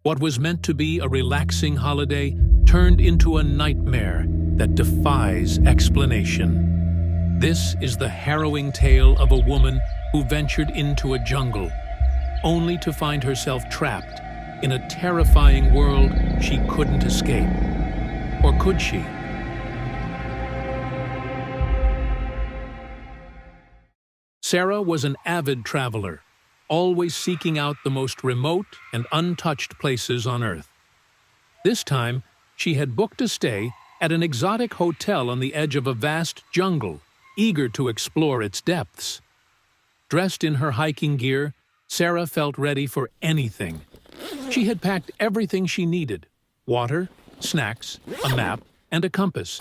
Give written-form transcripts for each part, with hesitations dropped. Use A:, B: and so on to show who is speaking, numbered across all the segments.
A: What was meant to be a relaxing holiday turned into a nightmare that defies explanation. This is the harrowing tale of a woman who ventured into a jungle, only to find herself trapped in a terrifying world she couldn't escape. Or could she? Sarah was an avid traveler, always seeking out the most remote and untouched places on Earth. This time, she had booked a stay at an exotic hotel on the edge of a vast jungle, eager to explore its depths. Dressed in her hiking gear, Sarah felt ready for anything. She had packed everything she needed: water, snacks, a map, and a compass.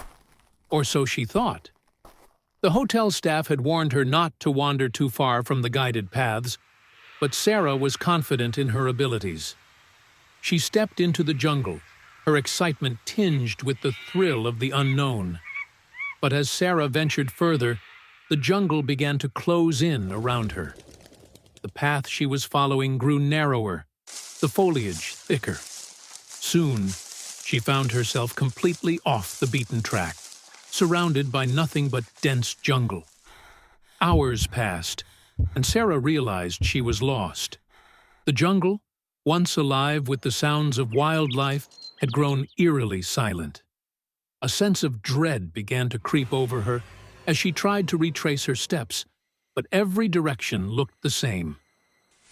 A: Or so she thought. The hotel staff had warned her not to wander too far from the guided paths, but Sarah was confident in her abilities. She stepped into the jungle, her excitement tinged with the thrill of the unknown. But as Sarah ventured further, the jungle began to close in around her. The path she was following grew narrower, the foliage thicker. Soon, she found herself completely off the beaten track, surrounded by nothing but dense jungle. Hours passed, and Sarah realized she was lost. The jungle, once alive with the sounds of wildlife, had grown eerily silent. A sense of dread began to creep over her as she tried to retrace her steps, but every direction looked the same.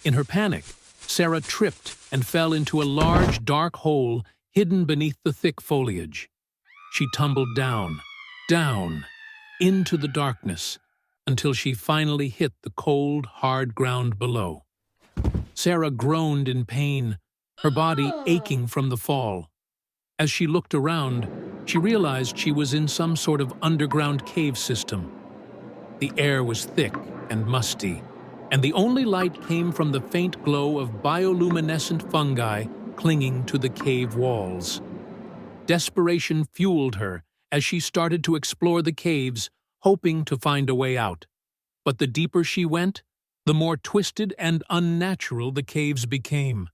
A: In her panic, Sarah tripped and fell into a large, dark hole hidden beneath the thick foliage. She tumbled down, into the darkness, until she finally hit the cold, hard ground below. Sarah groaned in pain, her body aching from the fall. As she looked around, she realized she was in some sort of underground cave system. The air was thick and musty, and the only light came from the faint glow of bioluminescent fungi clinging to the cave walls. Desperation fueled her as she started to explore the caves, hoping to find a way out. But the deeper she went, the more twisted and unnatural the caves became.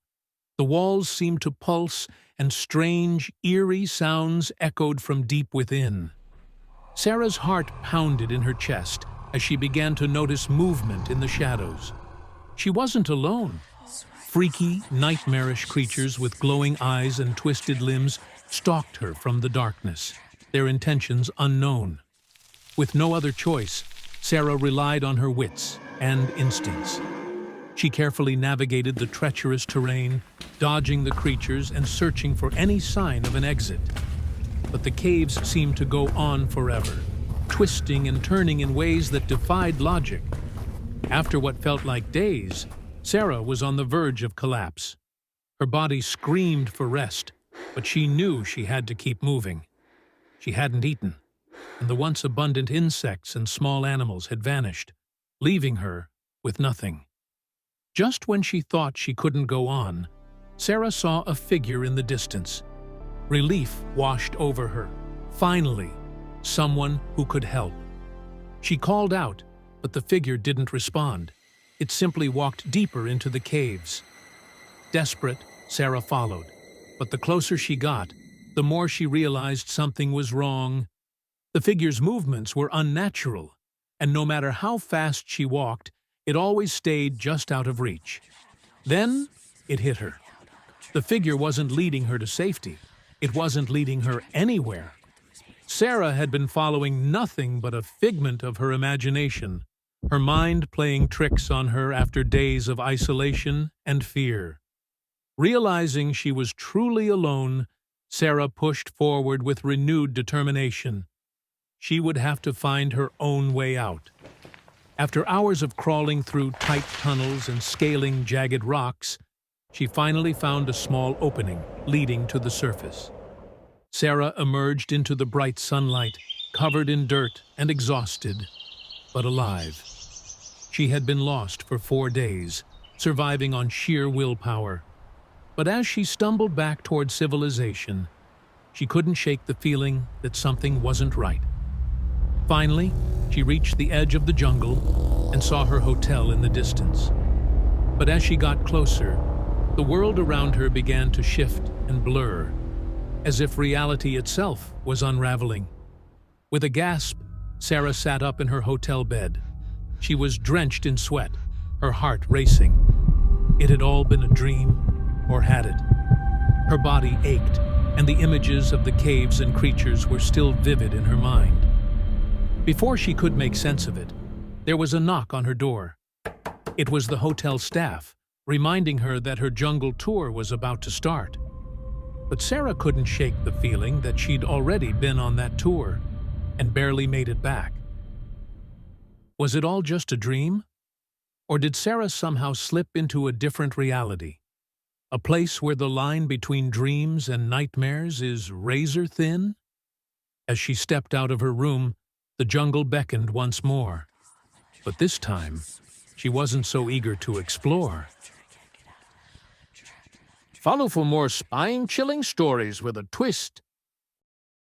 A: The walls seemed to pulse, and strange, eerie sounds echoed from deep within. Sarah's heart pounded in her chest as she began to notice movement in the shadows. She wasn't alone. Freaky, nightmarish creatures with glowing eyes and twisted limbs stalked her from the darkness, their intentions unknown. With no other choice, Sarah relied on her wits and instincts. She carefully navigated the treacherous terrain, dodging the creatures and searching for any sign of an exit. But the caves seemed to go on forever, twisting and turning in ways that defied logic. After what felt like days, Sarah was on the verge of collapse. Her body screamed for rest, but she knew she had to keep moving. She hadn't eaten, and the once abundant insects and small animals had vanished, leaving her with nothing. Just when she thought she couldn't go on, Sarah saw a figure in the distance. Relief washed over her. Finally, someone who could help. She called out, but the figure didn't respond. It simply walked deeper into the caves. Desperate, Sarah followed, but the closer she got, the more she realized something was wrong. The figure's movements were unnatural, and no matter how fast she walked, it always stayed just out of reach. Then, it hit her. The figure wasn't leading her to safety. It wasn't leading her anywhere. Sarah had been following nothing but a figment of her imagination, her mind playing tricks on her after days of isolation and fear. Realizing she was truly alone, Sarah pushed forward with renewed determination. She would have to find her own way out. After hours of crawling through tight tunnels and scaling jagged rocks, she finally found a small opening leading to the surface. Sarah emerged into the bright sunlight, covered in dirt and exhausted, but alive. She had been lost for 4 days, surviving on sheer willpower. But as she stumbled back toward civilization, she couldn't shake the feeling that something wasn't right. Finally, she reached the edge of the jungle and saw her hotel in the distance. But as she got closer, The world around her began to shift and blur, as if reality itself was unraveling. With a gasp, Sarah sat up in her hotel bed. She was drenched in sweat, her heart racing. It had all been a dream, or had it? Her body ached, and the images of the caves and creatures were still vivid in her mind. Before she could make sense of it, there was a knock on her door. It was the hotel staff, reminding her that her jungle tour was about to start. But Sarah couldn't shake the feeling that she'd already been on that tour and barely made it back. Was it all just a dream? Or did Sarah somehow slip into a different reality? A place where the line between dreams and nightmares is razor thin? As she stepped out of her room, the jungle beckoned once more. But this time, she wasn't so eager to explore.
B: Follow for more spine-chilling stories with a twist